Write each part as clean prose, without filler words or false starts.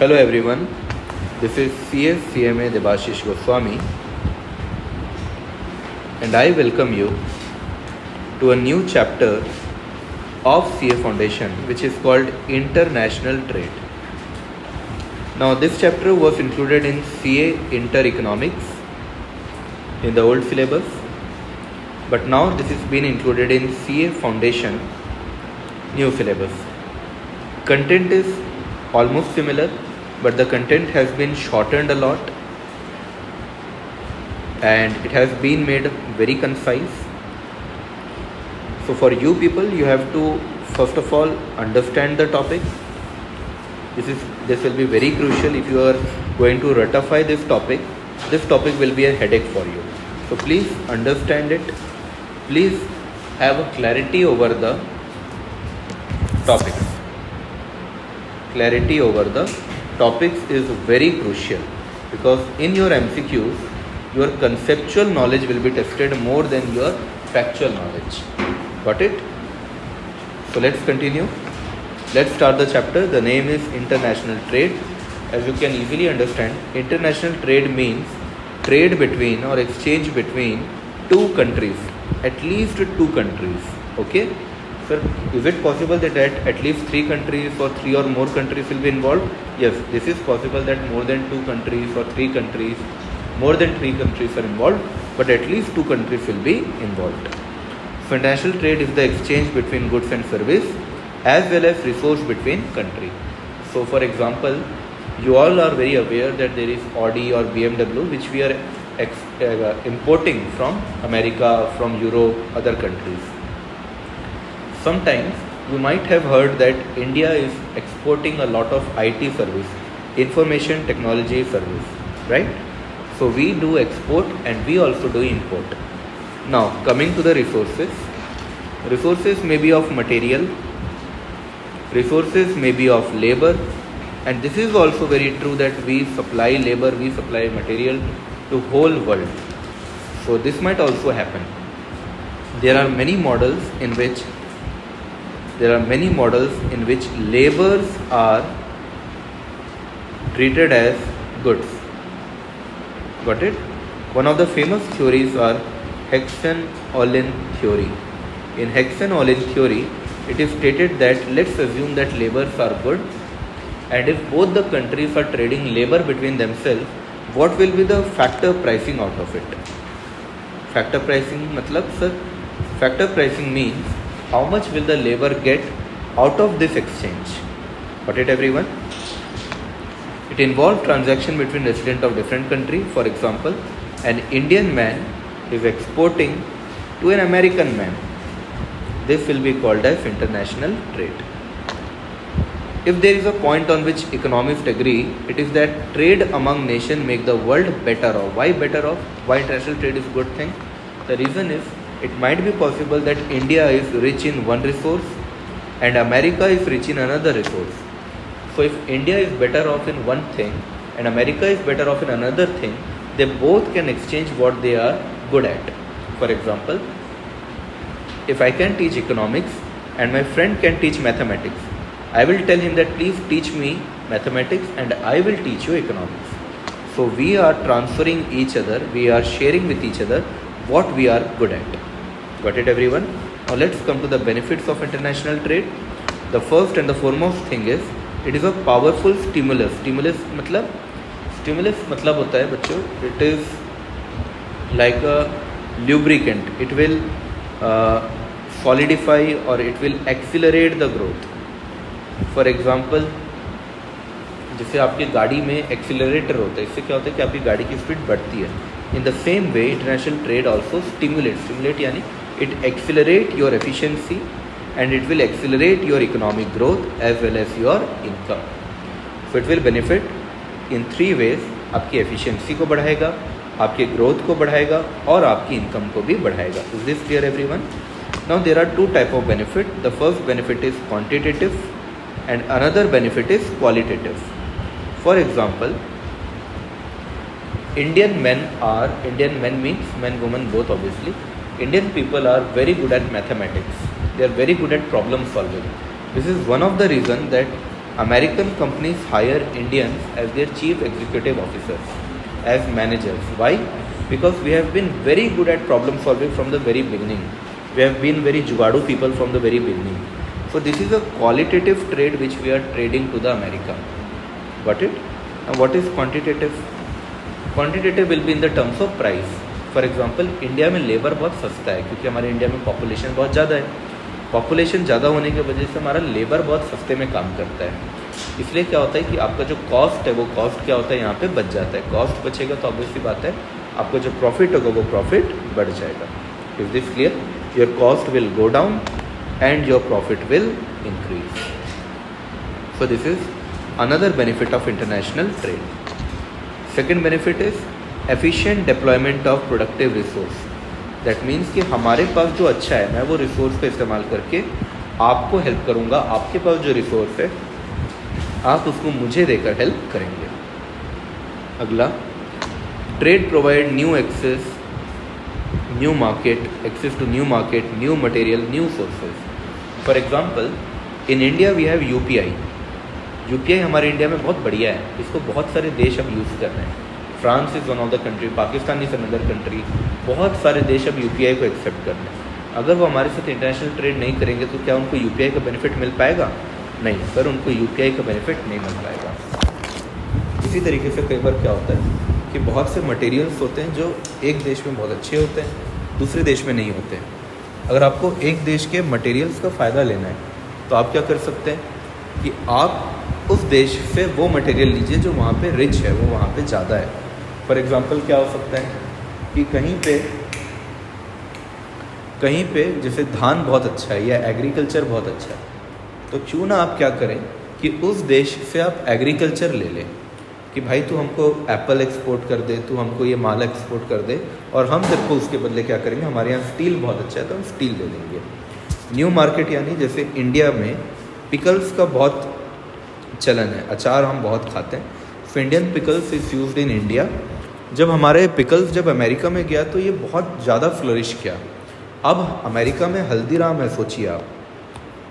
Hello everyone, this is CS CMA Debashish Goswami and I welcome you to a new chapter of CA Foundation which is called International Trade. Now this chapter was included in CA Inter-Economics in the old syllabus, but now this is been included in CA Foundation new syllabus. Content is almost similar, but the content has been shortened a lot and it has been made very concise. So for you people, you have to first of all understand the topic. This will be very crucial. If you are going to ratify this topic will be a headache for you. So please understand it. Please have a clarity over the topics. Clarity over the topics is very crucial because in your MCQs, your conceptual knowledge will be tested more than your factual knowledge. Got it? So let's continue. Let's start the chapter. The name is International Trade. As you can easily understand, international trade means trade between or exchange between two countries, at least two countries. Okay? Sir, is it possible that at least three countries or three or more countries will be involved? Yes, this is possible that more than two countries or three countries, more than three countries are involved, but at least two countries will be involved. So international trade is the exchange between goods and service as well as resource between countries. So for example, you all are very aware that there is Audi or BMW which we are importing from America, from Europe, other countries. Sometimes you might have heard that India is exporting a lot of IT service, information technology service, right? So we do export and we also do import. Now coming to the resources. Resources may be of material, resources may be of labor, and this is also very true that we supply labor, we supply material to whole world. So this might also happen. There are many models in which labors are treated as goods. Got it? One of the famous theories are Hexen-Ohlin theory. In Hexen-Ohlin theory, it is stated that let's assume that labors are good, and if both the countries are trading labor between themselves, what will be the factor pricing out of it? Factor pricing matlab, sir? Factor pricing means how much will the labor get out of this exchange? Got it, everyone? It involves transaction between residents of different countries. For example, an Indian man is exporting to an American man. This will be called as international trade. If there is a point on which economists agree, it is that trade among nations make the world better off. Why better off? Why international trade is a good thing? The reason is, it might be possible that India is rich in one resource and America is rich in another resource. So if India is better off in one thing and America is better off in another thing, they both can exchange what they are good at. For example, if I can teach economics and my friend can teach mathematics, I will tell him that please teach me mathematics and I will teach you economics. So we are transferring each other, we are sharing with each other what we are good at. Got it, everyone? Now let's come to the benefits of international trade. The first and the foremost thing is, it is a powerful stimulus. Stimulus matlab hota hai bachcho, it is like a lubricant. It will solidify or it will accelerate the growth. For example, जैसे आपकी गाड़ी में accelerator होता है, इससे क्या होता है कि आपकी गाड़ी की स्पीड बढ़ती है. In the same way, international trade also stimulate यानी it accelerate your efficiency and it will accelerate your economic growth as well as your income. So it will benefit in three ways. आपकी efficiency को बढ़ाएगा, आपके growth को बढ़ाएगा और आपकी income को भी बढ़ाएगा. Is this clear, everyone? Now there are two type of benefit. The first benefit is quantitative and another benefit is qualitative. For example, Indian men means men, women both obviously. Indian people are very good at mathematics. They are very good at problem solving. This is one of the reasons that American companies hire Indians as their chief executive officers, as managers. Why? Because we have been very good at problem solving from the very beginning. We have been very jugadu people from the very beginning. So this is a qualitative trade which we are trading to the America. Got it? Now what is quantitative? Quantitative will be in the terms of price. For example India में labour बहुत सस्ता है क्योंकि हमारे India में population बहुत ज़्यादा है. पॉपुलेशन ज़्यादा होने की वजह से हमारा लेबर बहुत सस्ते में काम करता है. इसलिए क्या होता है कि आपका जो कॉस्ट है वो कॉस्ट क्या होता है यहाँ पे बच जाता है. कॉस्ट बचेगा तो ऑब्वियसली बात है आपका जो प्रॉफिट होगा वो प्रॉफिट बढ़ जाएगा. Is this clear? Your cost will go down and your profit will increase. So this is another benefit of international trade. Second benefit is efficient deployment of productive resource. That means कि हमारे पास जो अच्छा है मैं वो resource का इस्तेमाल करके आपको हेल्प करूँगा. आपके पास जो रिसोर्स है आप उसको मुझे देकर हेल्प करेंगे. अगला, trade provide new access, new market, access to new market, new material, new sources. For example in India we have UPI. UPI हमारे इंडिया में बहुत बढ़िया है. इसको बहुत सारे देश अब यूज़ कर रहे हैं. France is one of the country, Pakistan is another country. बहुत सारे देश अब यूपीआई को एक्सेप्ट कर रहे हैं. अगर वो हमारे साथ इंटरनेशनल ट्रेड नहीं करेंगे तो क्या उनको यूपीआई का बेनिफिट मिल पाएगा? नहीं सर, उनको यूपीआई का बेनिफिट नहीं मिल पाएगा. इसी तरीके से कई बार क्या होता है कि बहुत से मटेरियल्स होते हैं जो एक देश में बहुत अच्छे होते हैं, दूसरे देश में नहीं होते. अगर आपको एक देश के मटेरियल्स का फ़ायदा लेना है तो आप क्या कर सकते हैं कि आप उस देश से वो मटेरियल लीजिए जो वहाँ पे रिच है, वो वहाँ पे ज़्यादा है. फॉर एग्ज़ाम्पल क्या हो सकता है कि कहीं पे जैसे धान बहुत अच्छा है या एग्रीकल्चर बहुत अच्छा है, तो क्यों ना आप क्या करें कि उस देश से आप एग्रीकल्चर ले लें कि भाई तू हमको एप्पल एक्सपोर्ट कर दे, तू हमको ये माल एक्सपोर्ट कर दे, और हम तेरे को उसके बदले क्या करेंगे, हमारे यहाँ स्टील बहुत अच्छा है तो हम स्टील दे देंगे. न्यू मार्केट यानी जैसे इंडिया में पिकल्स का बहुत चलन है, अचार हम बहुत खाते हैं. So Indian pickles is used in India. जब हमारे पिकल्स जब अमेरिका में गया तो ये बहुत ज़्यादा फ्लरिश किया. अब अमेरिका में हल्दीराम है, सोचिए आप,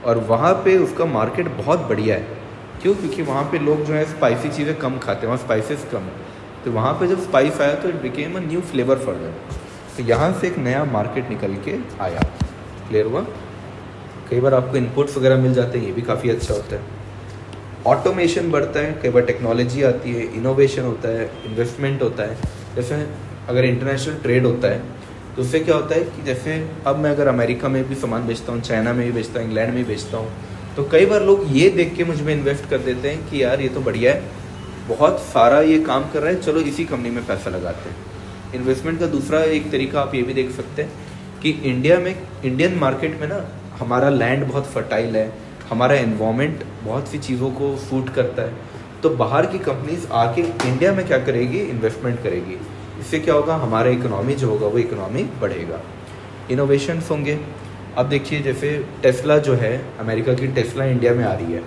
और वहाँ पे उसका मार्केट बहुत बढ़िया है. क्यों? क्योंकि वहाँ पे लोग जो है स्पाइसी चीज़ें कम खाते हैं, वहाँ स्पाइसेस कम है. तो वहाँ पे जब स्पाइस आया तो it became a new flavour for them. तो यहाँ से एक नया मार्केट निकल के आया. क्लियर हुआ? कई बार आपको इनपुट्स वगैरह मिल जाते हैं, ये भी काफ़ी अच्छा होता है. ऑटोमेशन बढ़ता है, कई बार टेक्नोलॉजी आती है, इनोवेशन होता है, इन्वेस्टमेंट होता है. जैसे अगर इंटरनेशनल ट्रेड होता है तो उससे क्या होता है कि जैसे अब मैं अगर अमेरिका में भी सामान बेचता हूँ, चाइना में भी बेचता हूँ, इंग्लैंड में भी बेचता हूँ, तो कई बार लोग ये देख के मुझ में इन्वेस्ट कर देते हैं कि यार ये तो बढ़िया है, बहुत सारा ये काम कर रहा है, चलो इसी कंपनी में पैसा लगाते हैं. इन्वेस्टमेंट का दूसरा एक तरीका आप ये भी देख सकते हैं कि इंडियन मार्केट में ना हमारा लैंड बहुत फर्टाइल है, हमारा एनवायरनमेंट बहुत सी चीज़ों को सूट करता है. तो बाहर की कंपनीज आके इंडिया में क्या करेगी, इन्वेस्टमेंट करेगी. इससे क्या होगा, हमारा इकोनॉमी जो होगा वो इकोनॉमी बढ़ेगा. इनोवेशंस होंगे. अब देखिए जैसे टेस्ला जो है, अमेरिका की टेस्ला इंडिया में आ रही है.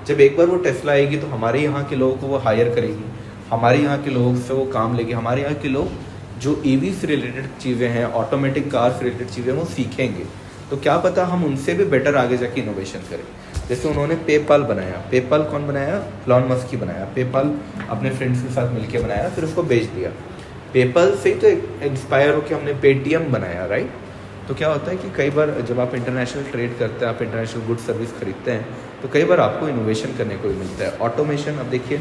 जब एक बार वो टेस्ला आएगी तो हमारे यहाँ के लोगों को वो हायर करेगी, हमारे यहाँ के लोगों से वो काम लेगी. हमारे यहाँ के लोग जो ईवी से रिलेटेड चीज़ें हैं, ऑटोमेटिक कार से रिलेटेड चीज़ें वो सीखेंगे. तो क्या पता हम उनसे भी बेटर आगे जाके इनोवेशन करें. जैसे उन्होंने पेपाल बनाया. पेपाल कौन बनाया? एलन मस्क ही बनाया. पेपाल अपने फ्रेंड्स के साथ मिलके बनाया, फिर उसको बेच दिया. पेपाल से ही तो इंस्पायर होकर हमने पेटीएम बनाया, राइट. तो क्या होता है कि कई बार जब आप इंटरनेशनल ट्रेड करते हैं, आप इंटरनेशनल गुड सर्विस खरीदते हैं, तो कई बार आपको इनोवेशन करने को भी मिलता है. ऑटोमेशन, अब देखिए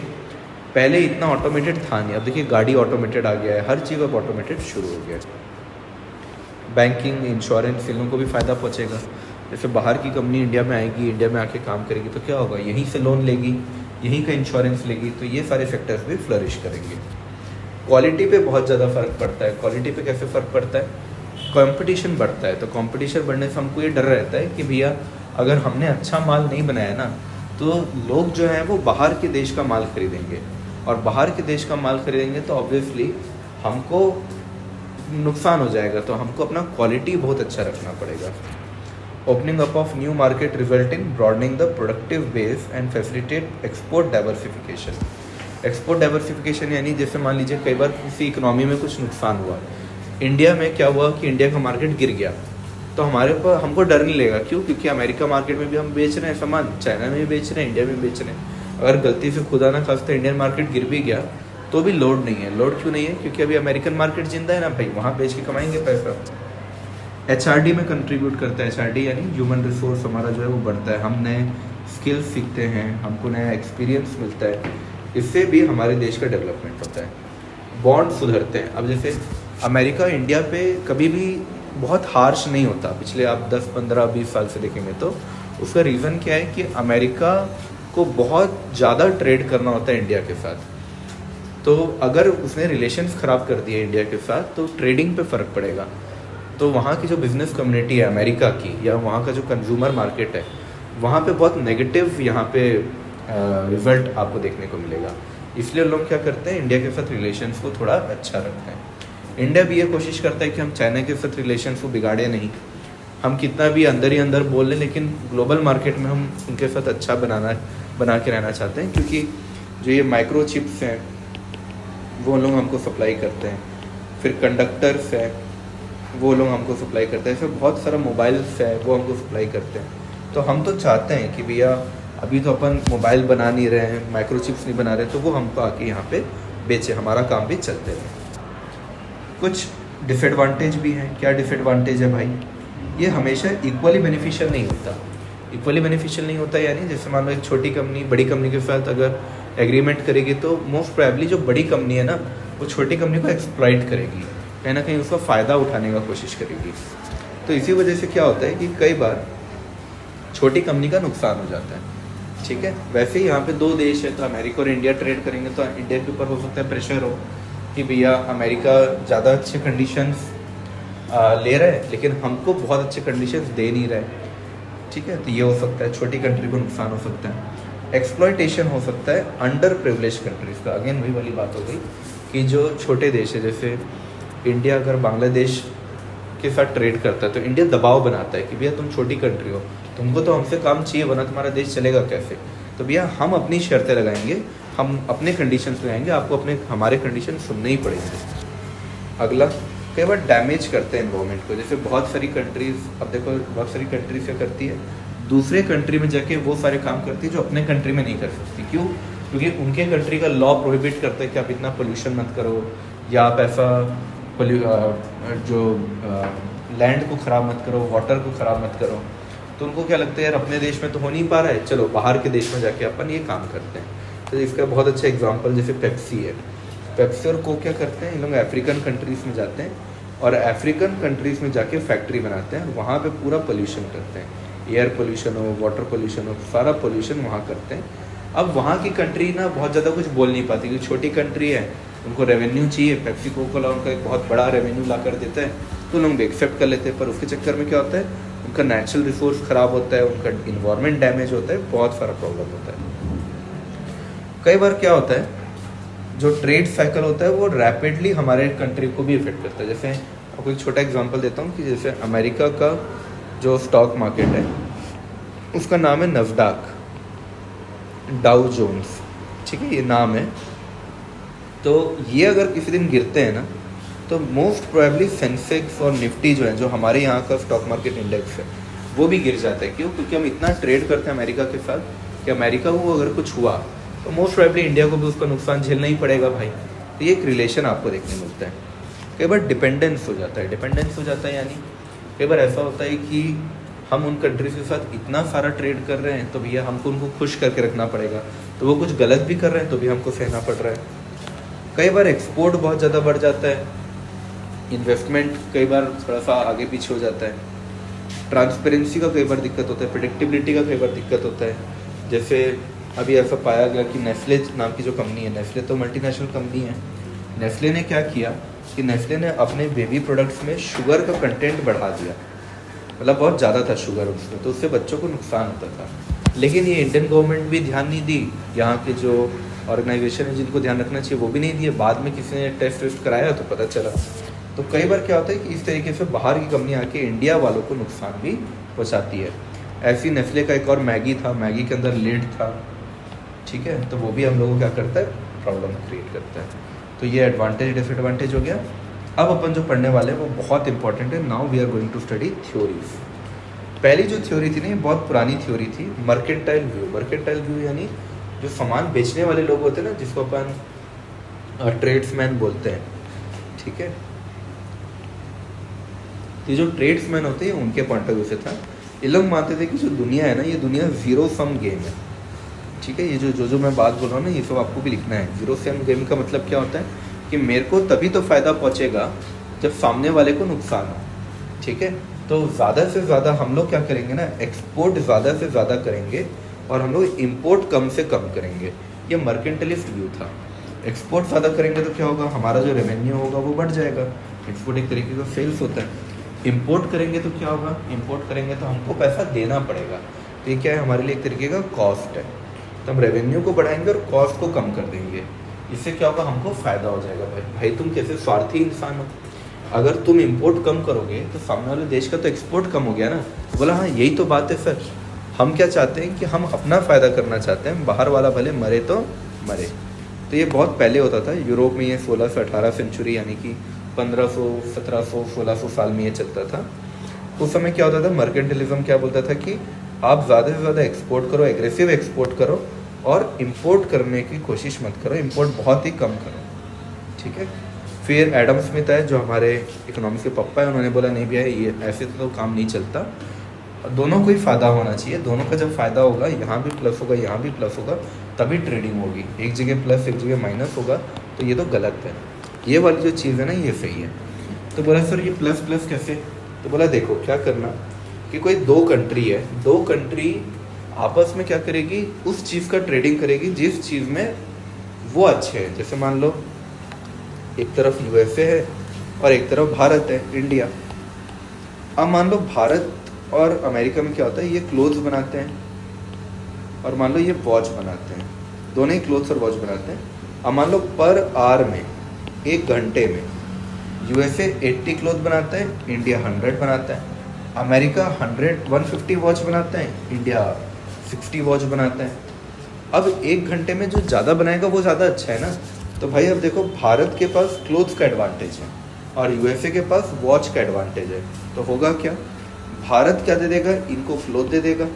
पहले इतना ऑटोमेटेड था नहीं, अब देखिए गाड़ी ऑटोमेटेड आ गया है, हर चीज़ अब ऑटोमेटेड शुरू हो गया है. बैंकिंग, इंश्योरेंस, इन लोगों को भी फ़ायदा पहुँचेगा. जैसे बाहर की कंपनी इंडिया में आएगी, इंडिया में आके काम करेगी, तो क्या होगा, यहीं से लोन लेगी, यहीं का इंश्योरेंस लेगी, तो ये सारे सेक्टर्स भी फ्लरिश करेंगे. क्वालिटी पे बहुत ज़्यादा फ़र्क पड़ता है. क्वालिटी पे कैसे फ़र्क पड़ता है? कंपटीशन बढ़ता है. तो कंपटीशन बढ़ने से हमको ये डर रहता है कि भैया अगर हमने अच्छा माल नहीं बनाया ना तो लोग जो हैं वो बाहर के देश का माल खरीदेंगे, और बाहर के देश का माल खरीदेंगे तो ऑब्वियसली हमको नुकसान हो जाएगा. तो हमको अपना क्वालिटी बहुत अच्छा रखना पड़ेगा. Opening up of new market result in broadening the productive base and facilitate export diversification. Export diversification यानी जैसे मान लीजिए कई बार किसी इकोनॉमी में कुछ नुकसान हुआ. इंडिया में क्या हुआ कि इंडिया का मार्केट गिर गया, तो हमारे हमको डर नहीं लगेगा. क्यों? क्योंकि अमेरिका मार्केट में भी हम बेच रहे हैं सामान, चाइना में भी बेच रहे हैं, इंडिया में भी बेच रहे हैं. अगर गलती से खुदा ना खास्ता इंडियन मार्केट गिर भी गया तो भी लोड नहीं है। लोड क्यों नहीं है? क्योंकि अभी अमेरिकन मार्केट जिंदा है ना भाई, वहाँ बेच के कमाएंगे पैसा। HRD में कंट्रीब्यूट करता है। HRD यानी ह्यूमन रिसोर्स हमारा जो है वो बढ़ता है, हम नए स्किल्स सीखते हैं, हमको नया एक्सपीरियंस मिलता है, इससे भी हमारे देश का डेवलपमेंट होता है। बॉन्ड सुधरते हैं। अब जैसे अमेरिका इंडिया पे कभी भी बहुत हार्श नहीं होता, पिछले आप 10, 15, 20 साल से देखेंगे तो उसका रीज़न क्या है कि अमेरिका को बहुत ज़्यादा ट्रेड करना होता है इंडिया के साथ। तो अगर उसने रिलेशंस ख़राब कर दिए इंडिया के साथ तो ट्रेडिंग पे फ़र्क पड़ेगा। तो वहाँ की जो बिज़नेस कम्युनिटी है अमेरिका की, या वहाँ का जो कंज्यूमर मार्केट है, वहाँ पे बहुत नेगेटिव यहाँ पे रिज़ल्ट आपको देखने को मिलेगा। इसलिए लोग क्या करते हैं, इंडिया के साथ रिलेशंस को थोड़ा अच्छा रखते हैं। इंडिया भी ये कोशिश करता है कि हम चाइना के साथ रिलेशंस को बिगाड़े नहीं, हम कितना भी अंदर ही अंदर बोल लें, लेकिन ग्लोबल मार्केट में हम उनके साथ अच्छा बना के रहना चाहते हैं। क्योंकि जो ये माइक्रो चिप्स हैं वो लोग हमको सप्लाई करते हैं, फिर कंडक्टर्स हैं वो लोग हमको सप्लाई करते हैं, फिर बहुत सारा मोबाइल्स है वो हमको सप्लाई करते हैं। तो हम तो चाहते हैं कि भैया अभी तो अपन मोबाइल बना नहीं रहे हैं, माइक्रो चिप्स नहीं बना रहे, तो वो हमको आके यहाँ पे बेचे, हमारा काम भी चलते रहे। कुछ डिसएडवांटेज भी हैं। क्या डिसएडवांटेज है भाई? ये हमेशा इक्वली बेनिफिशियल नहीं होता। इक्वली बेनिफिशियल नहीं होता यानी जैसे मान लो एक छोटी कंपनी बड़ी कंपनी के साथ अगर एग्रीमेंट करेगी तो मोस्ट प्रोबेबली जो बड़ी कंपनी है ना वो छोटी कंपनी को एक्सप्लॉइट करेगी, कहीं ना कहीं उसका फ़ायदा उठाने का कोशिश करेगी। तो इसी वजह से क्या होता है कि कई बार छोटी कंपनी का नुकसान हो जाता है। ठीक है, वैसे ही यहाँ पे दो देश है, तो अमेरिका और इंडिया ट्रेड करेंगे तो इंडिया के ऊपर हो सकता है प्रेशर हो कि भैया अमेरिका ज़्यादा अच्छे कंडीशंस ले रहा है लेकिन हमको बहुत अच्छे कंडीशंस दे नहीं रहे। ठीक है, तो ये हो सकता है, छोटी कंट्री को नुकसान हो सकता है। एक्सप्लॉयटेशन हो सकता है अंडर प्रिविलेज कंट्रीज़ का। अगेन वही वाली बात हो गई कि जो छोटे देश है, जैसे इंडिया अगर बांग्लादेश के साथ ट्रेड करता है तो इंडिया दबाव बनाता है कि भैया तुम छोटी कंट्री हो, तुमको तो हमसे काम चाहिए वरना तुम्हारा देश चलेगा कैसे। तो भैया हम अपनी शर्तें लगाएंगे, हम अपने कंडीशंस लगाएंगे, आपको हमारे कंडीशन सुनने ही पड़ेंगे। अगला, कई बार डैमेज करते हैं एनवायरनमेंट को। जैसे बहुत सारी कंट्रीज़, अब देखो बहुत सारी कंट्रीज क्या करती है, दूसरे कंट्री में जाके वो सारे काम करती है जो अपने कंट्री में नहीं कर सकती। क्यों? क्योंकि उनके कंट्री का लॉ प्रोहिबिट करता है कि आप इतना पोल्यूशन मत करो, या आप ऐसा जो लैंड को ख़राब मत करो, वाटर को ख़राब मत करो। तो उनको क्या लगता है यार अपने देश में तो हो नहीं पा रहा है, चलो बाहर के देश में जाके अपन ये काम करते हैं। तो इसका बहुत अच्छा एग्जांपल जैसे पेप्सी है। पेप्सी और कोक क्या करते हैं, इन लोग अफ्रीकन कंट्रीज़ में जाते हैं और अफ्रीकन कंट्रीज़ में जाके फैक्ट्री बनाते हैं, वहाँ पे पूरा पोल्यूशन करते हैं, एयर पोल्यूशन हो, वाटर पोल्यूशन हो, सारा पोल्यूशन वहाँ करते हैं। अब वहाँ की कंट्री ना बहुत ज़्यादा कुछ बोल नहीं पाती क्योंकि छोटी कंट्री है, उनको रेवेन्यू चाहिए। पेप्सी कोकोला उनका एक बहुत बड़ा रेवेन्यू ला कर देता है, तो लोग भी एक्सेप्ट कर लेते हैं। पर उसके चक्कर में क्या होता है, उनका नेचुरल रिसोर्स ख़राब होता है, उनका इन्वायरमेंट डैमेज होता है, बहुत सारा प्रॉब्लम होता है। कई बार क्या होता है, जो ट्रेड साइकिल होता है वो रैपिडली हमारे कंट्री को भी इफेक्ट करता है। जैसे आपको एक छोटा एग्जांपल देता हूँ कि जैसे अमेरिका का जो स्टॉक मार्केट है उसका नाम है नस्डैक, डाउ जोन्स, ठीक है, ये नाम है। तो ये अगर किसी दिन गिरते हैं ना तो मोस्ट प्रोबेबली सेंसेक्स और निफ्टी जो है, जो हमारे यहाँ का स्टॉक मार्केट इंडेक्स है, वो भी गिर जाता है। क्यों? क्योंकि हम इतना ट्रेड करते हैं अमेरिका के साथ कि अमेरिका को अगर कुछ हुआ तो मोस्ट प्रोबेबली इंडिया को भी उसका नुकसान झेलना ही पड़ेगा भाई। तो ये एक रिलेशन आपको देखने मिलता है। कई बार डिपेंडेंस हो जाता है। डिपेंडेंस हो जाता है यानी कई बार ऐसा होता है कि हम उन कंट्रीज के साथ इतना सारा ट्रेड कर रहे हैं तो भैया हमको उनको खुश करके रखना पड़ेगा, तो वो कुछ गलत भी कर रहे हैं तो भी हमको सहना पड़ रहा है। कई बार एक्सपोर्ट बहुत ज़्यादा बढ़ जाता है, इन्वेस्टमेंट कई बार थोड़ा सा आगे पीछे हो जाता है, ट्रांसपेरेंसी का कई बार दिक्कत होता है, प्रेडिक्टिबिलिटी का कई बार दिक्कत होता है। जैसे अभी ऐसा पाया गया कि नेस्ले नाम की जो कंपनी है, नेस्ले तो मल्टीनेशनल कंपनी है, नेस्ले ने क्या किया कि नेस्ले ने अपने बेबी प्रोडक्ट्स में शुगर का कंटेंट बढ़ा दिया, मतलब बहुत ज़्यादा था शुगर उसमें, तो उससे बच्चों को नुकसान होता था। लेकिन ये इंडियन गवर्नमेंट भी ध्यान नहीं दी, यहाँ के जो ऑर्गेनाइजेशन है जिनको ध्यान रखना चाहिए वो भी नहीं दिए। बाद में किसी ने टेस्ट वेस्ट कराया तो पता चला। तो कई बार क्या होता है कि इस तरीके से बाहर की कंपनी आके इंडिया वालों को नुकसान भी पहुँचाती है। ऐसी नेस्ले का एक और मैगी था, मैगी के अंदर लिड था, ठीक है, तो वो भी हम लोगों को क्या करता है, प्रॉब्लम क्रिएट करता है। तो ये एडवांटेज डिसएडवांटेज हो गया। अब अपन जो पढ़ने वाले हैं वो बहुत इंपॉर्टेंट है। Now we are going to study theories. पहली जो थ्योरी थी ना ये बहुत पुरानी थ्योरी थी, मर्केंटाइल व्यू। मर्केंटाइल व्यू यानी जो सामान बेचने वाले लोग होते हैं ना, जिसको अपन ट्रेड्समैन बोलते हैं, ठीक है, ये जो ट्रेड्समैन होते हैं उनके पॉइंट ऑफ व्यू से था। ये लोग मानते थे कि जो दुनिया है ना, ये दुनिया जीरो सम गेम है, ठीक है। ये जो मैं बात बोल रहा हूँ ना, ये सब आपको भी लिखना है। जीरो सम गेम का मतलब क्या होता है कि मेरे को तभी तो फ़ायदा पहुँचेगा जब सामने वाले को नुकसान हो, ठीक है। तो ज़्यादा से ज़्यादा हम लोग क्या करेंगे ना, एक्सपोर्ट ज़्यादा से ज़्यादा करेंगे और हम लोग इम्पोर्ट कम से कम करेंगे। ये मर्केंटलिस्ट व्यू था। एक्सपोर्ट ज़्यादा करेंगे तो क्या होगा, हमारा जो रेवेन्यू होगा वो बढ़ जाएगा। एक्सपोर्ट एक तरीके का सेल्स होता है। इम्पोर्ट करेंगे तो क्या होगा, इम्पोर्ट करेंगे तो हमको पैसा देना पड़ेगा, तो ये क्या है, हमारे लिए एक तरीके का कॉस्ट है। तो हम रेवेन्यू को बढ़ाएंगे और कॉस्ट को कम कर देंगे। इससे क्या होगा, हमको फ़ायदा हो जाएगा। भाई तुम कैसे स्वार्थी इंसान हो, अगर तुम इंपोर्ट कम करोगे तो सामने वाले देश का तो एक्सपोर्ट कम हो गया ना। बोला हाँ यही तो बात है सर, हम क्या चाहते हैं कि हम अपना फ़ायदा करना चाहते हैं, बाहर वाला भले मरे तो मरे। तो ये बहुत पहले होता था यूरोप में, ये 16 से 18 सेंचुरी यानी कि 1500, 1700, 1600 साल में ये चलता था। उस समय क्या होता था, मर्केंटलिज्म क्या बोलता था कि आप ज़्यादा से ज़्यादा एक्सपोर्ट करो, एग्रेसिव एक्सपोर्ट करो और इम्पोर्ट करने की कोशिश मत करो, इम्पोर्ट बहुत ही कम करो, ठीक है। फिर एडम स्मिथ है जो हमारे इकोनॉमिक्स के पप्पा है, उन्होंने बोला नहीं भैया ये ऐसे तो काम नहीं चलता, दोनों को ही फ़ायदा होना चाहिए। दोनों का जब फ़ायदा होगा, यहाँ भी प्लस होगा यहाँ भी प्लस होगा, तभी ट्रेडिंग होगी। एक जगह प्लस एक जगह माइनस होगा तो ये तो गलत है। ये वाली जो चीज़ है ना ये सही है। तो बोला सर ये प्लस प्लस कैसे, तो बोला देखो क्या करना कि कोई दो कंट्री है, दो कंट्री आपस में क्या करेगी, उस चीज़ का ट्रेडिंग करेगी जिस चीज़ में वो अच्छे हैं। जैसे मान लो एक तरफ यूएसए है और एक तरफ भारत है, इंडिया। अब मान लो भारत और अमेरिका में क्या होता है, ये क्लोथ्स बनाते हैं और मान लो ये वॉच बनाते हैं, दोनों ही क्लोथ्स और वॉच बनाते हैं। अब मान लो पर आवर में, एक घंटे में यूएसए 80 क्लोथ बनाता है, इंडिया 100 बनाता है। अमेरिका 150 वॉच बनाता है, इंडिया 60 वॉच बनाता है। अब एक घंटे में जो ज़्यादा बनाएगा वो ज़्यादा अच्छा है ना। तो भाई अब देखो, भारत के पास क्लोथ्स का एडवांटेज है और यूएसए के पास वॉच का एडवांटेज है। तो होगा क्या, भारत क्या दे देगा, इनको क्लोथ दे देगा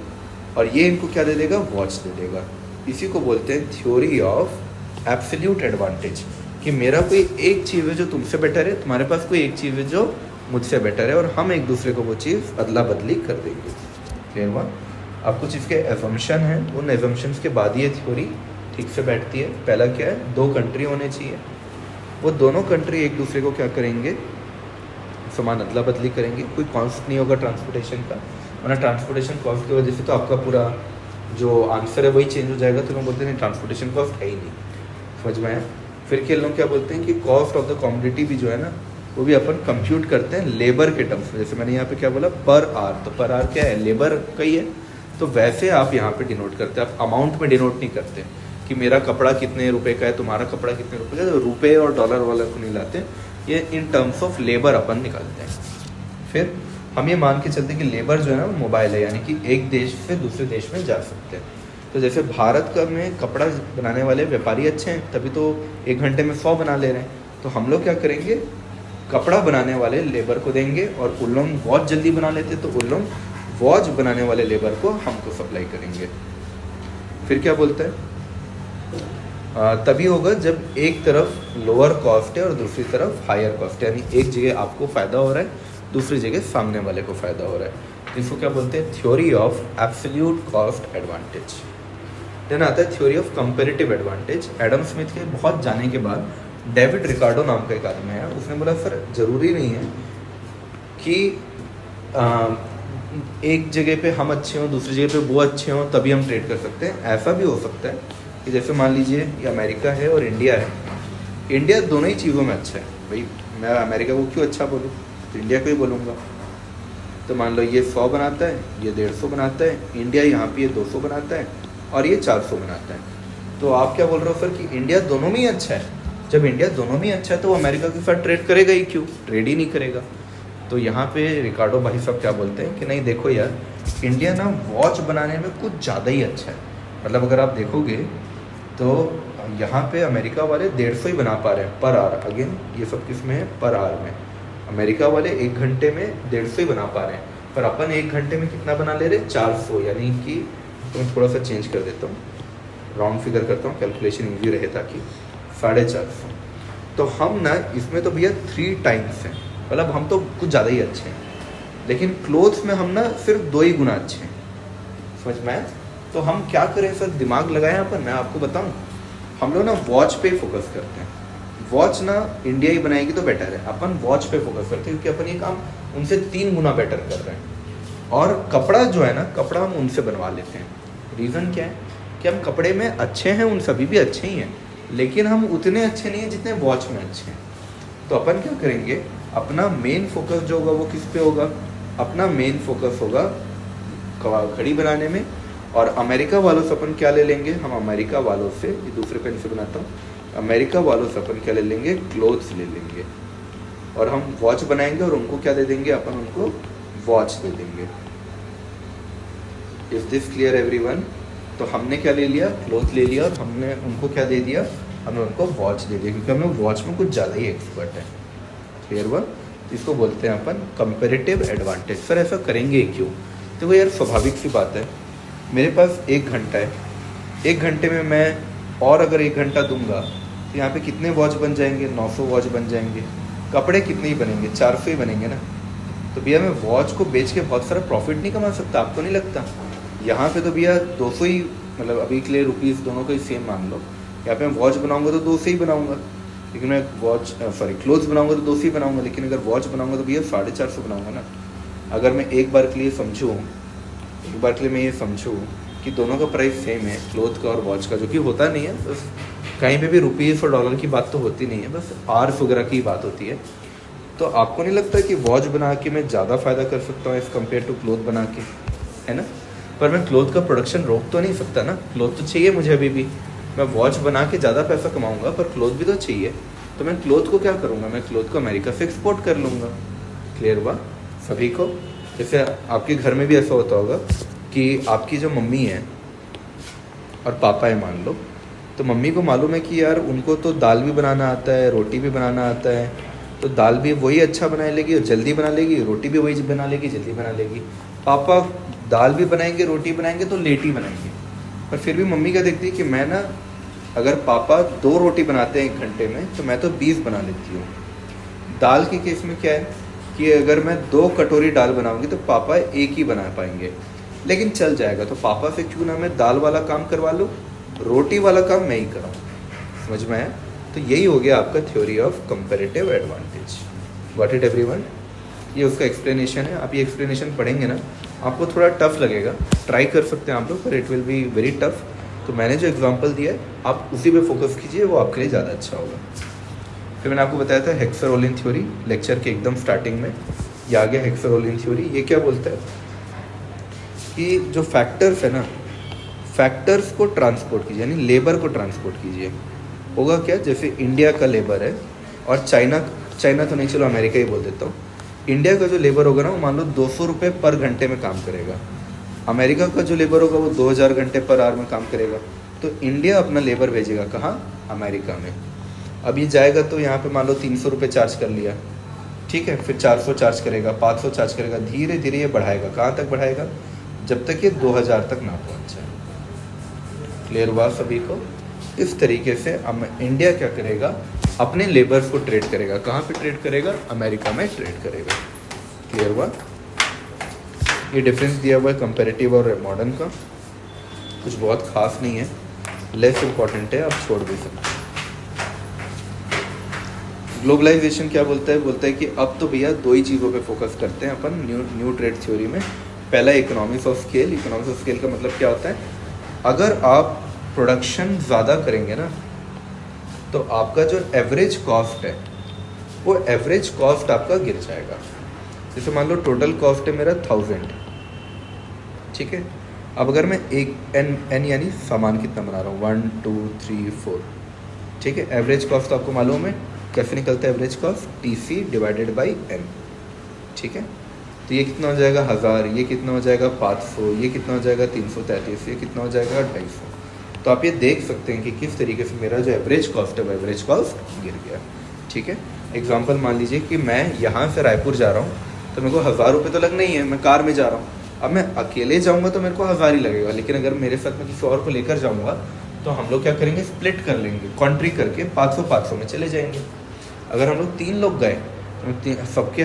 और ये इनको क्या दे देगा, वॉच दे देगा। इसी को बोलते हैं थ्योरी ऑफ एब्सोल्यूट एडवांटेज, कि मेरा कोई एक चीज़ है जो तुमसे बेटर है, तुम्हारे पास कोई एक चीज़ है जो मुझसे बेटर है, और हम एक दूसरे को वो चीज़ अदला बदली कर देंगे। क्लियर हुआ। अब कुछ इसके एजम्पशन हैं, उन एजम्पशंस के बाद ये थ्योरी ठीक से बैठती है। पहला क्या है, दो कंट्री होने चाहिए, वो दोनों कंट्री एक दूसरे को क्या करेंगे, सामान अदला बदली करेंगे। कोई कॉस्ट नहीं होगा ट्रांसपोर्टेशन का, वरना ट्रांसपोर्टेशन कॉस्ट की वजह से तो आपका पूरा जो आंसर है वही चेंज हो जाएगा। तो लोग बोलते हैं ट्रांसपोर्टेशन कॉस्ट है ही नहीं, समझ में आया। फिर के लोग क्या बोलते हैं कि कॉस्ट ऑफ द कॉमोडिटी भी जो है ना, वो भी अपन कंप्यूट करते हैं लेबर के टर्म्स में। जैसे मैंने यहाँ पे क्या बोला, पर आवर, तो पर आवर क्या है, लेबर का ही है। तो वैसे आप यहाँ पे डिनोट करते हैं, आप अमाउंट में डिनोट नहीं करते कि मेरा कपड़ा कितने रुपए का है, तुम्हारा कपड़ा कितने रुपए का है। तो रुपये और डॉलर वाला को नहीं लाते, ये इन टर्म्स ऑफ लेबर अपन निकालते हैं। फिर हम ये मान के चलते हैं कि लेबर जो है ना वो मोबाइल है, यानी कि एक देश से दूसरे देश में जा सकते हैं। तो जैसे भारत का में कपड़ा बनाने वाले व्यापारी अच्छे हैं, तभी तो एक घंटे में 100 बना ले रहे हैं। तो हम लोग क्या करेंगे, कपड़ा बनाने वाले लेबर को देंगे, और उन लोग वॉच जल्दी बना लेते तो उन लोग वॉच बनाने वाले लेबर को हमको सप्लाई करेंगे। फिर क्या बोलते हैं, तभी होगा जब एक तरफ लोअर कॉस्ट है और दूसरी तरफ हायर कॉस्ट है, यानी एक जगह आपको फ़ायदा हो रहा है, दूसरी जगह सामने वाले को फ़ायदा हो रहा है। इसको क्या बोलते हैं, theory of absolute cost advantage. Then आता है theory of comparative advantage. Adam Smith के बहुत जाने के बाद डेविड रिकार्डो नाम का एक आदमी है, उसने बोला सर ज़रूरी नहीं है कि एक जगह पे हम अच्छे हों, दूसरी जगह पे वो अच्छे हों तभी हम ट्रेड कर सकते हैं। ऐसा भी हो सकता है कि जैसे मान लीजिए ये अमेरिका है और इंडिया है, इंडिया दोनों ही चीज़ों में अच्छा है। भाई मैं अमेरिका को क्यों अच्छा बोलूँ, तो इंडिया को ही बोलूँगा। तो मान लो ये 100 बनाता है, ये 150 बनाता है, इंडिया यहाँ पे ये 200 बनाता है और ये 400 बनाता है। तो आप क्या बोल रहे हो सर कि इंडिया दोनों में ही अच्छा है। जब इंडिया दोनों में ही अच्छा है तो वो अमेरिका के साथ ट्रेड करेगा ही क्यों, ट्रेड ही नहीं करेगा। तो यहाँ पे रिकार्डो भाई साहब क्या बोलते हैं कि नहीं देखो यार, इंडिया ना वॉच बनाने में कुछ ज़्यादा ही अच्छा है। मतलब अगर आप देखोगे तो यहाँ पे अमेरिका वाले 150 ही बना पा रहे हैं पर आवर। अगेन ये सब किस में है, पर आवर में। अमेरिका वाले एक घंटे में 150 ही बना पा रहे हैं, पर अपन एक घंटे में कितना बना ले रहे हैं, 400। यानी कि तो मैं थोड़ा सा चेंज कर देता हूँ, राउंड फिगर करता हूँ, कैलकुलेशन ईजी रहे ताकि 450। तो हम ना इसमें तो भैया 3 टाइम्स हैं, मतलब हम तो कुछ ज़्यादा ही अच्छे हैं, लेकिन क्लोथ्स में हम ना सिर्फ 2 ही गुना अच्छे हैं। समझ में आया? तो हम क्या करें सर, दिमाग लगाएं यहाँ पर। मैं आपको बताऊँ, हम लोग ना वॉच पे फोकस करते हैं। वॉच ना इंडिया ही बनाएगी तो बेटर है, अपन वॉच पे फोकस करते हैं क्योंकि अपन ये काम उनसे 3 गुना बेटर कर रहे हैं। और कपड़ा जो है ना, कपड़ा हम उनसे बनवा लेते हैं। रीज़न क्या है कि हम कपड़े में अच्छे हैं, उन सभी भी अच्छे ही हैं, लेकिन हम उतने अच्छे नहीं हैं जितने वॉच में अच्छे हैं। तो अपन क्या करेंगे, अपना मेन फोकस जो होगा वो किस पे होगा, अपना मेन फोकस होगा घड़ी बनाने में। और अमेरिका वालों से अपन क्या ले लेंगे, हम अमेरिका वालों से, ये दूसरे पेन से बनाता हूँ, अमेरिका वालों से अपन क्या ले लेंगे, क्लोथ्स ले लेंगे। और हम वॉच बनाएंगे और उनको क्या दे देंगे, अपन उनको वॉच दे देंगे। Is this clear everyone? तो हमने क्या ले लिया, क्लोथ ले लिया, और हमने उनको क्या दे दिया, हमने उनको वॉच दे दिया, क्योंकि हमें वॉच में कुछ ज़्यादा ही एक्सपर्ट है। क्लियर हुआ? इसको बोलते हैं अपन कंपेरेटिव एडवांटेज। सर ऐसा करेंगे क्यों? देखो यार, स्वाभाविक सी बात है, मेरे पास 1 घंटा है, 1 घंटे में मैं और अगर 1 घंटा दूंगा तो यहाँ पे कितने वॉच बन जाएंगे, 900 वॉच बन जाएंगे। कपड़े कितने ही बनेंगे, 400 ही बनेंगे ना। तो भैया मैं वॉच को बेच के बहुत सारा प्रॉफिट नहीं कमा सकता, आपको नहीं लगता? यहाँ पे तो भैया 200 ही, मतलब अभी के लिए रुपीज़ दोनों को ही सेम मान लो। यहाँ पे मैं वॉच बनाऊंगा तो 200 ही बनाऊंगा, लेकिन मैं क्लोथ्स बनाऊंगा तो 200 ही बनाऊंगा, लेकिन अगर वॉच बनाऊंगा तो भैया 450 बनाऊंगा ना। अगर मैं एक बार के लिए समझूँ कि दोनों का प्राइस सेम है, क्लोथ का और वॉच का, जो कि होता नहीं है, बस कहीं पे भी रुपीज़ और डॉलर की बात तो होती नहीं है, बस आर्स वगैरह की बात होती है। तो आपको नहीं लगता कि वॉच बना के मैं ज़्यादा फ़ायदा कर सकता हूँ एज़ कम्पेयर टू क्लोथ बना के, है ना? पर मैं क्लोथ का प्रोडक्शन रोक तो नहीं सकता ना, क्लोथ तो चाहिए मुझे अभी भी। मैं वॉच बना के ज़्यादा पैसा कमाऊँगा, पर क्लोथ भी तो चाहिए। तो मैं क्लोथ को क्या करूँगा, मैं क्लोथ को अमेरिका से एक्सपोर्ट कर लूँगा। क्लियर हुआ सभी को? जैसे आपके घर में भी ऐसा होता होगा कि आपकी जो मम्मी है और पापा है मान लो, तो मम्मी को मालूम है कि यार उनको तो दाल भी बनाना आता है, रोटी भी बनाना आता है, तो दाल भी वही अच्छा बना लेगी और जल्दी बना लेगी, रोटी भी वही बना लेगी, जल्दी बना लेगी। पापा दाल भी बनाएंगे, रोटी बनाएंगे तो लेट ही बनाएंगे। पर फिर भी मम्मी क्या देखती है कि मैं ना, अगर पापा 2 रोटी बनाते हैं 1 घंटे में, तो मैं तो 20 बना लेती हूँ। दाल के केस में क्या है कि अगर मैं 2 कटोरी दाल बनाऊंगी तो पापा 1 ही बना पाएंगे, लेकिन चल जाएगा। तो पापा से क्यों ना मैं दाल वाला काम करवा लूँ, रोटी वाला काम मैं ही कराऊँ। समझ में आया? तो यही हो गया आपका theory of comparative advantage. Got it everyone? ये उसका एक्सप्लेनेशन है। आप ये एक्सप्लेनेशन पढ़ेंगे ना, आपको थोड़ा टफ लगेगा, ट्राई कर सकते हैं आप लोग, पर it will be very tough. तो मैंने जो एग्जांपल दिया है आप उसी पे फोकस कीजिए, वो आपके लिए ज़्यादा अच्छा होगा। फिर मैंने आपको बताया था हेक्सर-ओलिन थ्योरी, लेक्चर के एकदम स्टार्टिंग में। ये आ गया हेक्सर-ओलिन थ्योरी। ये क्या बोलता है कि जो फैक्टर्स है ना, फैक्टर्स को ट्रांसपोर्ट कीजिए, यानी लेबर को ट्रांसपोर्ट कीजिए। होगा क्या, जैसे इंडिया का लेबर है और चाइना तो नहीं, चलो अमेरिका ही बोल देता हूँ। इंडिया का जो लेबर होगा ना, वो मान लो 200 रुपये पर घंटे में काम करेगा। अमेरिका का जो लेबर होगा वो 2000 घंटे पर आवर में काम करेगा। तो इंडिया अपना लेबर भेजेगा कहाँ, अमेरिका में। अब ये जाएगा तो यहाँ पे मान लो 300 रुपये चार्ज कर लिया, ठीक है, फिर 400 चार्ज करेगा, 500 चार्ज करेगा, धीरे धीरे ये बढ़ाएगा। कहाँ तक बढ़ाएगा, जब तक ये 2000 तक ना पहुँच जाए। क्लियर हुआ सभी को? इस तरीके से इंडिया क्या करेगा, अपने लेबर्स को ट्रेड करेगा। कहाँ पे ट्रेड करेगा, अमेरिका में ट्रेड करेगा। क्लियर हुआ? ये डिफरेंस दिया हुआ है कंपैरेटिव और मॉडर्न का, कुछ बहुत खास नहीं है, लेस इम्पॉर्टेंट है, आप छोड़ भी सकते हैं। ग्लोबलाइजेशन क्या बोलता है कि अब तो भैया 2 ही चीज़ों पे फोकस करते हैं अपन न्यू ट्रेड थ्योरी में। पहला economics of scale. Economics of scale का मतलब क्या होता है, अगर आप प्रोडक्शन ज़्यादा करेंगे ना, तो आपका जो एवरेज कॉस्ट है, वो एवरेज कॉस्ट आपका गिर जाएगा। जैसे मान लो टोटल कॉस्ट है मेरा 1000, ठीक है। अब अगर मैं एक एन यानी सामान कितना बना रहा हूँ, 1 2 3 4, ठीक है। एवरेज कॉस्ट आपको मालूम है कैसे निकलता है, average cost TC divided by N, ठीक है। तो ये कितना हो जाएगा 1000, ये कितना हो जाएगा 500, ये कितना हो जाएगा 333, ये कितना हो जाएगा 250। तो आप ये देख सकते हैं कि किस तरीके से मेरा जो एवरेज कॉस्ट है वो एवरेज कॉस्ट गिर गया, ठीक है। एग्जांपल मान लीजिए कि मैं यहाँ से रायपुर जा रहा हूँ, तो मेरे को 1000 रुपये तो लगना ही है, मैं कार में जा रहा हूँ। अब मैं अकेले जाऊँगा तो मेरे को 1000 ही लगेगा, लेकिन अगर मेरे साथ में किसी और को लेकर जाऊँगा तो हम लोग क्या करेंगे, स्प्लिट कर लेंगे, कॉन्ट्री करके 500-500 में चले जाएंगे। अगर हम लोग 3 लोग गए तो सबके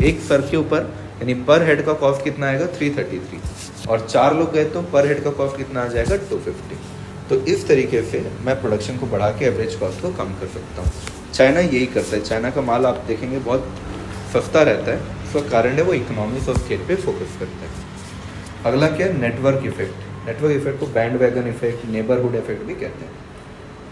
एक सर के ऊपर यानी पर हेड का कॉस्ट कितना आएगा 333, और 4 लोग गए तो पर हेड का कॉस्ट कितना आ जाएगा 250। तो इस तरीके से मैं प्रोडक्शन को बढ़ा के एवरेज कॉस्ट को कम कर सकता हूँ। चाइना यही करता है, चाइना का माल आप देखेंगे बहुत सस्ता रहता है, उसका कारण है वो इकोनॉमिक्स ऑफ स्केल पे फोकस करता है। अगला क्या है, नेटवर्क इफेक्ट। नेटवर्क इफेक्ट को band wagon effect, neighbourhood effect भी कहते हैं।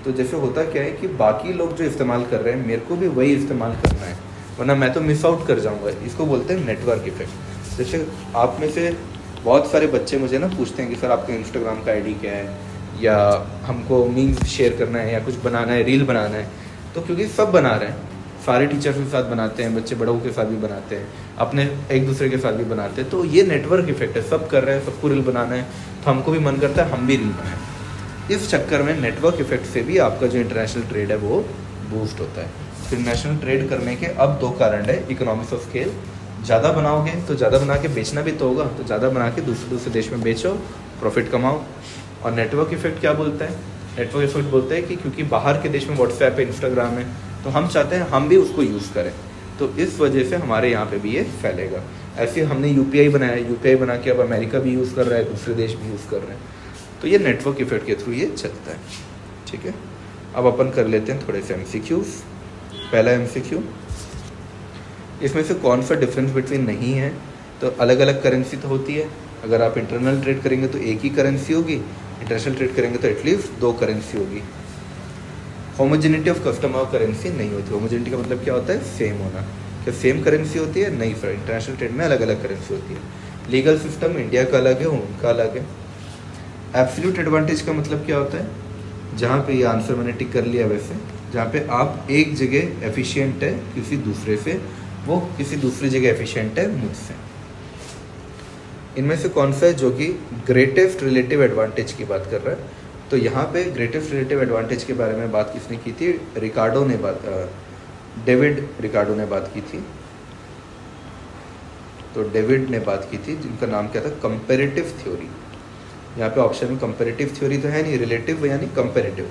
तो जैसे होता क्या है कि बाकी लोग जो इस्तेमाल कर रहे हैं मेरे को भी वही इस्तेमाल करना है, वरना मैं तो मिस आउट कर जाऊंगा। इसको बोलते हैं नेटवर्क इफेक्ट। जैसे आप में से बहुत सारे बच्चे मुझे ना पूछते हैं कि सर आपका इंस्टाग्राम का आईडी क्या है, या हमको मीम्स शेयर करना है, या कुछ बनाना है, रील बनाना है। तो क्योंकि सब बना रहे हैं, सारे टीचर्स के साथ बनाते हैं, बच्चे बड़ों के साथ भी बनाते हैं, अपने एक दूसरे के साथ भी बनाते हैं, तो ये नेटवर्क इफेक्ट है। सब कर रहे हैं, सबको रील बनाना है, तो हमको भी मन करता है हम भी रील बनाएं। इस चक्कर में नेटवर्क इफेक्ट से भी आपका जो इंटरनेशनल ट्रेड है वो बूस्ट होता है। इंटरनेशनल ट्रेड करने के अब 2 कारण है, इकोनॉमिक्स ऑफ स्केल। ज़्यादा बनाओगे तो ज़्यादा बना के बेचना भी तो होगा, तो ज़्यादा बना के दूसरे देश में बेचो, प्रॉफिट कमाओ। और नेटवर्क इफेक्ट क्या बोलता है, नेटवर्क इफेक्ट बोलता है कि क्योंकि बाहर के देश में व्हाट्सएप है, इंस्टाग्राम है, तो हम चाहते हैं हम भी उसको यूज़ करें, तो इस वजह से हमारे यहाँ पे भी ये फैलेगा। ऐसे हमने यूपीआई बनाया, यूपीआई बना के अब अमेरिका भी यूज़ कर रहा है, दूसरे देश भी यूज़ कर रहे हैं, तो ये नेटवर्क इफेक्ट के थ्रू ये चलता है। ठीक है, अब अपन कर लेते हैं थोड़े से एमसीक्यूज। पहला एमसीक्यू, इसमें से कौन सा डिफरेंस बिटवीन नहीं है, तो अलग अलग करेंसी तो होती है। अगर आप इंटरनल ट्रेड करेंगे तो एक ही करेंसी होगी, इंटरनेशनल ट्रेड करेंगे तो एटलीस्ट 2 करेंसी होगी। होमोजेनिटी ऑफ कस्टमर करेंसी नहीं होती। होमोजेनिटी का मतलब क्या होता है, सेम होना। क्या सेम करेंसी होती है? नहीं सर, इंटरनेशनल ट्रेड में अलग अलग करेंसी होती है। लीगल सिस्टम इंडिया का अलग है, उनका अलग है। एब्सोल्यूट एडवांटेज का मतलब क्या होता है, जहाँ पे ये आंसर मैंने टिक कर लिया वैसे, जहाँ पे आप एक जगह एफिशिएंट है किसी दूसरे से, वो किसी दूसरी जगह एफिशिएंट है मुझसे। इनमें से कौन सा है जो कि ग्रेटेस्ट रिलेटिव एडवांटेज की बात कर रहा है? तो यहाँ पे ग्रेटेस्ट रिलेटिव एडवांटेज के बारे में बात किसने की थी? डेविड रिकार्डो ने बात की थी। तो डेविड ने बात की थी, जिनका नाम क्या था, कंपैरेटिव थ्योरी। यहाँ पे ऑप्शन में कंपैरेटिव थ्योरी तो है नहीं, रिलेटिव यानी कंपैरेटिव,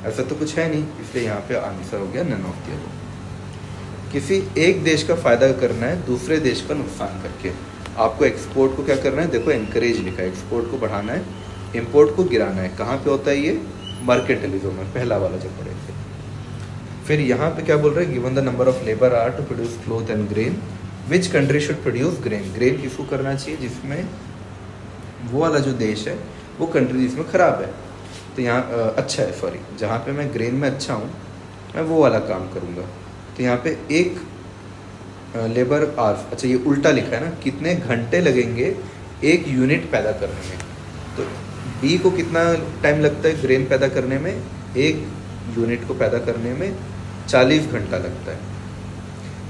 ऐसा तो कुछ है नहीं, इसलिए यहाँ पे आंसर हो गया नन ऑफ द अबव। किसी एक देश का फायदा करना है दूसरे देश का नुकसान करके। आपको एक्सपोर्ट को क्या करना है, देखो एनकरेज लिखा है, एक्सपोर्ट को बढ़ाना है, इंपोर्ट को गिराना है। कहाँ पे होता है ये? मर्केंटिलिज्म में, पहला वाला जो पढ़े थे। फिर यहाँ पे क्या बोल रहे हैं, given the number of labour are to produce cloth and grain, which country should produce grain. Grain किसको करना चाहिए? जिसमें वो वाला जो देश है वो कंट्री जिसमें ख़राब है, तो यहाँ अच्छा है, सॉरी, जहाँ पे मैं ग्रेन में अच्छा हूँ मैं वो वाला काम करूँगा। तो यहाँ पे एक लेबर आवर्स, अच्छा ये उल्टा लिखा है ना, कितने घंटे लगेंगे एक यूनिट पैदा करने में। तो बी को कितना टाइम लगता है ग्रेन पैदा करने में? एक यूनिट को पैदा करने में 40 घंटा लगता है।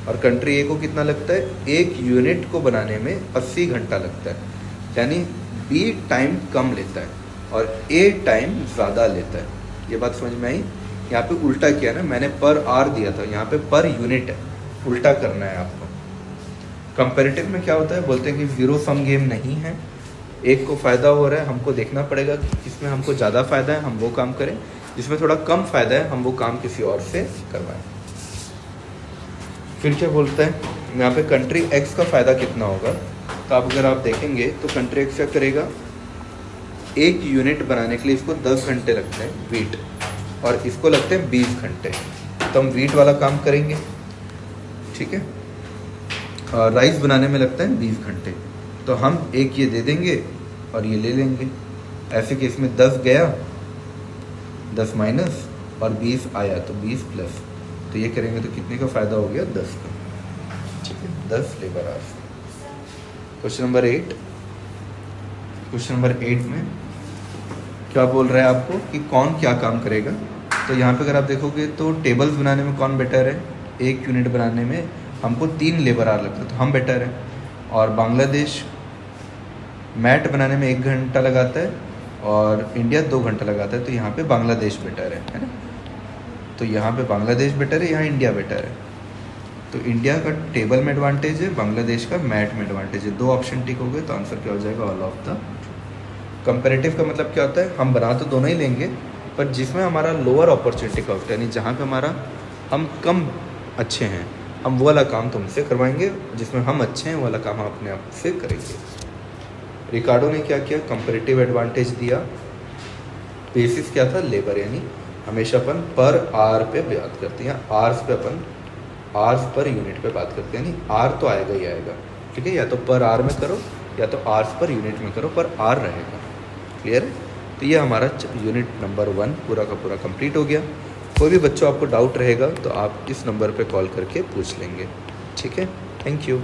और कंट्री ए को कितना लगता है? एक यूनिट को बनाने में 80 घंटा लगता है। यानी बी टाइम कम लेता है और ए टाइम ज़्यादा लेता है। ये बात समझ में आई? यहाँ पे उल्टा किया ना मैंने, पर आर दिया था, यहाँ पे पर यूनिट है, उल्टा करना है आपको। कंपैरेटिव में क्या होता है, बोलते हैं कि ज़ीरो सम गेम नहीं है, एक को फ़ायदा हो रहा है, हमको देखना पड़ेगा कि किसमें हमको ज़्यादा फ़ायदा है हम वो काम करें, जिसमें थोड़ा कम फ़ायदा है हम वो काम किसी और से करवाएं। फिर क्या बोलता है यहाँ पे, कंट्री एक्स का फ़ायदा कितना होगा? तो आप अगर आप देखेंगे तो कंट्री एक्स क्या करेगा, एक यूनिट बनाने के लिए इसको 10 घंटे लगते हैं वीट, और इसको लगते हैं 20 घंटे। तो हम वीट वाला काम करेंगे, ठीक है। और राइस बनाने में लगता है 20 घंटे, तो हम एक ये दे देंगे और ये ले लेंगे। ऐसे केस में 10 गया, 10 माइनस और 20 आया, तो 20 प्लस, तो ये करेंगे तो कितने का फ़ायदा हो गया? 10 का, ठीक है, 10 labour hours. Question number 8, question number 8 में क्या बोल रहा है आपको कि कौन क्या काम करेगा। तो यहाँ पे अगर आप देखोगे तो टेबल्स बनाने में कौन बेटर है? एक यूनिट बनाने में हमको 3 लेबर आवर लगता है, तो हम बेटर है। और बांग्लादेश मैट बनाने में 1 घंटा लगाता है और इंडिया 2 घंटा लगाता है, तो यहाँ पे बांग्लादेश बेटर है ना। तो यहाँ पे बांग्लादेश बेटर है, यहाँ इंडिया बेटर है। तो इंडिया का टेबल में एडवांटेज है, बांग्लादेश का मैट में एडवांटेज है। 2 ऑप्शन टिक हो गए, तो आंसर क्या हो जाएगा? All of the. कंपैरेटिव का मतलब क्या होता है, हम बना तो दोनों ही लेंगे पर जिसमें हमारा लोअर अपॉर्चुनिटी कॉस्ट यानी जहाँ पे हमारा हम कम अच्छे हैं, हम वो वाला काम तुमसे करवाएंगे, जिसमें हम अच्छे हैं वो वाला काम हम अपने आप से करेंगे। रिकार्डो ने क्या किया, कंपैरेटिव एडवांटेज दिया। बेसिस क्या था, लेबर, यानी हमेशा अपन पर आर पे बात करते हैं, आर्स पे अपन आर्स पर यूनिट पे बात करते हैं, यानी आर तो आएगा ही आएगा, ठीक है, या तो पर आर में करो या तो आर्स पर यूनिट में करो, पर आर रहेगा। क्लियर है? तो ये हमारा यूनिट नंबर 1 पूरा का पूरा कंप्लीट हो गया। कोई भी बच्चों आपको डाउट रहेगा तो आप इस नंबर पे कॉल करके पूछ लेंगे। ठीक है, थैंक यू।